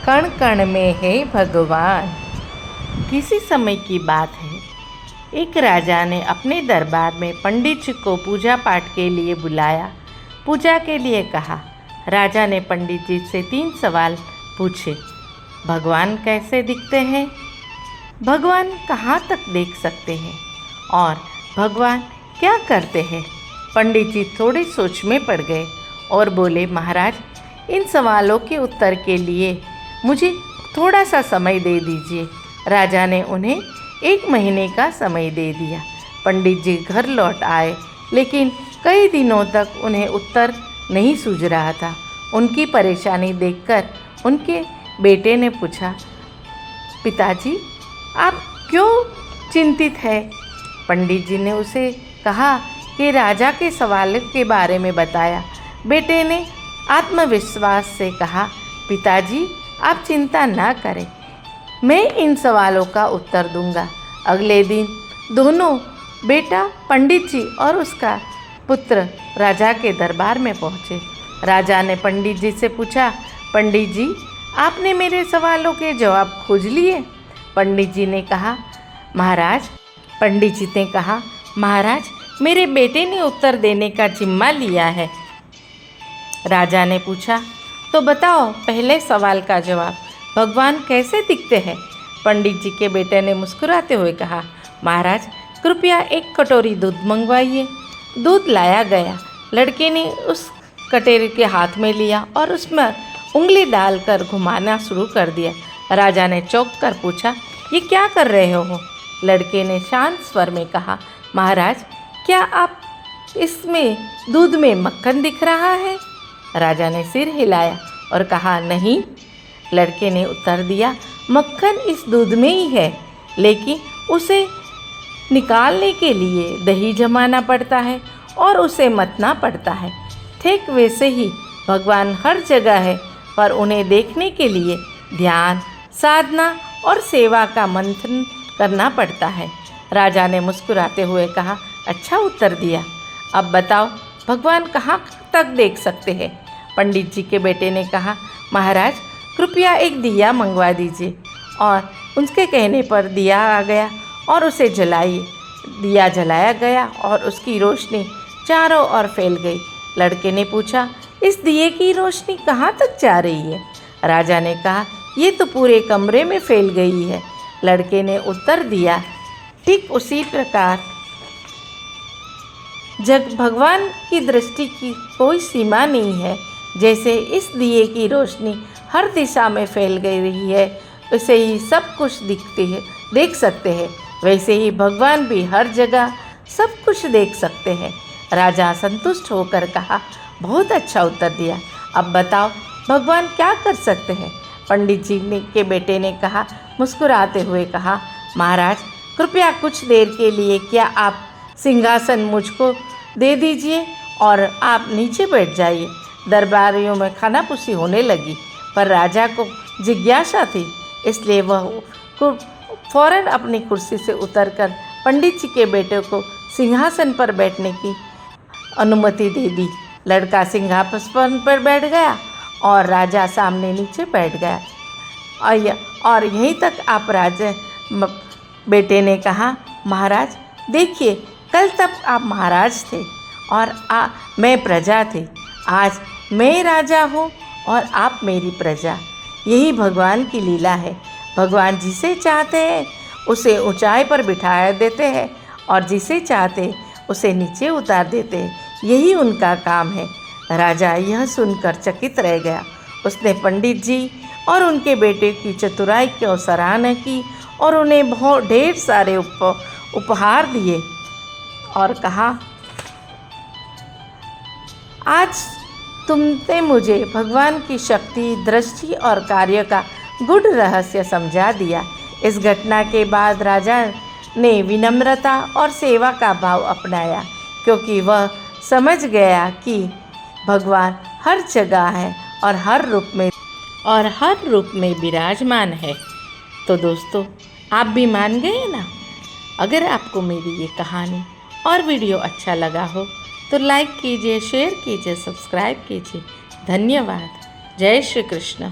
कण कण में है भगवान। किसी समय की बात है, एक राजा ने अपने दरबार में पंडित जी को पूजा पाठ के लिए बुलाया। पूजा के लिए कहा। राजा ने पंडित जी से 3 सवाल पूछे। भगवान कैसे दिखते हैं? भगवान कहाँ तक देख सकते हैं? और भगवान क्या करते हैं? पंडित जी थोड़ी सोच में पड़ गए और बोले, महाराज, इन सवालों के उत्तर के लिए मुझे थोड़ा सा समय दे दीजिए। राजा ने उन्हें 1 महीने का समय दे दिया। पंडित जी घर लौट आए, लेकिन कई दिनों तक उन्हें उत्तर नहीं सूझ रहा था। उनकी परेशानी देखकर उनके बेटे ने पूछा, पिताजी, आप क्यों चिंतित हैं? पंडित जी ने उसे कहा कि राजा के सवाल के बारे में बताया। बेटे ने आत्मविश्वास से कहा, पिताजी, आप चिंता ना करें, मैं इन सवालों का उत्तर दूंगा। अगले दिन दोनों, बेटा पंडित जी और उसका पुत्र, राजा के दरबार में पहुँचे। राजा ने पंडित जी से पूछा, पंडित जी, आपने मेरे सवालों के जवाब खोज लिए? पंडित जी ने कहा, महाराज। पंडित जी ने कहा, महाराज, मेरे बेटे ने उत्तर देने का जिम्मा लिया है। राजा ने पूछा, तो बताओ पहले सवाल का जवाब, भगवान कैसे दिखते हैं? पंडित जी के बेटे ने मुस्कुराते हुए कहा, महाराज, कृपया 1 कटोरी दूध मंगवाइए। दूध लाया गया। लड़के ने उस कटोरी के हाथ में लिया और उसमें उंगली डालकर घुमाना शुरू कर दिया। राजा ने चौंक कर पूछा, ये क्या कर रहे हो? लड़के ने शांत स्वर में कहा, महाराज, क्या आप इसमें दूध में मक्खन दिख रहा है? राजा ने सिर हिलाया और कहा, नहीं। लड़के ने उत्तर दिया, मक्खन इस दूध में ही है, लेकिन उसे निकालने के लिए दही जमाना पड़ता है और उसे मतना पड़ता है। ठीक वैसे ही भगवान हर जगह है, पर उन्हें देखने के लिए ध्यान, साधना और सेवा का मंथन करना पड़ता है। राजा ने मुस्कुराते हुए कहा, अच्छा उत्तर दिया। अब बताओ, भगवान कहाँ तक देख सकते हैं? पंडित जी के बेटे ने कहा, महाराज, कृपया 1 दिया मंगवा दीजिए। और उनके कहने पर दिया आ गया और उसे जलाइए। दिया जलाया गया और उसकी रोशनी चारों ओर फैल गई। लड़के ने पूछा, इस दिए की रोशनी कहाँ तक जा रही है? राजा ने कहा, ये तो पूरे कमरे में फैल गई है। लड़के ने उत्तर दिया, ठीक उसी प्रकार जब भगवान की दृष्टि की कोई सीमा नहीं है, जैसे इस दिए की रोशनी हर दिशा में फैल गई रही है, वैसे ही सब कुछ देख सकते हैं, वैसे ही भगवान भी हर जगह सब कुछ देख सकते हैं। राजा संतुष्ट होकर कहा, बहुत अच्छा उत्तर दिया। अब बताओ, भगवान क्या कर सकते हैं? पंडित जी के बेटे ने कहा, मुस्कुराते हुए कहा, महाराज, कृपया कुछ देर के लिए क्या आप सिंहासन मुझको दे दीजिए और आप नीचे बैठ जाइए। दरबारियों में खानापुसी होने लगी, पर राजा को जिज्ञासा थी, इसलिए वह फौरन अपनी कुर्सी से उतरकर पंडित जी के बेटे को सिंहासन पर बैठने की अनुमति दे दी। लड़का सिंहासन पर बैठ गया और राजा सामने नीचे बैठ गया। और यहीं तक आप राजा बेटे ने कहा, महाराज, देखिए, कल तक आप महाराज थे और मैं प्रजा थी। आज मैं राजा हूँ और आप मेरी प्रजा। यही भगवान की लीला है। भगवान जिसे चाहते हैं उसे ऊंचाई पर बिठा देते हैं और जिसे चाहते उसे नीचे उतार देते हैं। यही उनका काम है। राजा यह सुनकर चकित रह गया। उसने पंडित जी और उनके बेटे की चतुराई की सराहना की और उन्हें बहुत ढेर सारे उपहार दिए और कहा, आज तुमने मुझे भगवान की शक्ति, दृष्टि और कार्य का गूढ़ रहस्य समझा दिया। इस घटना के बाद राजा ने विनम्रता और सेवा का भाव अपनाया, क्योंकि वह समझ गया कि भगवान हर जगह है और हर रूप में विराजमान है। तो दोस्तों, आप भी मान गए ना? अगर आपको मेरी ये कहानी और वीडियो अच्छा लगा हो तो लाइक कीजिए, शेयर कीजिए, सब्सक्राइब कीजिए। धन्यवाद। जय श्री कृष्ण।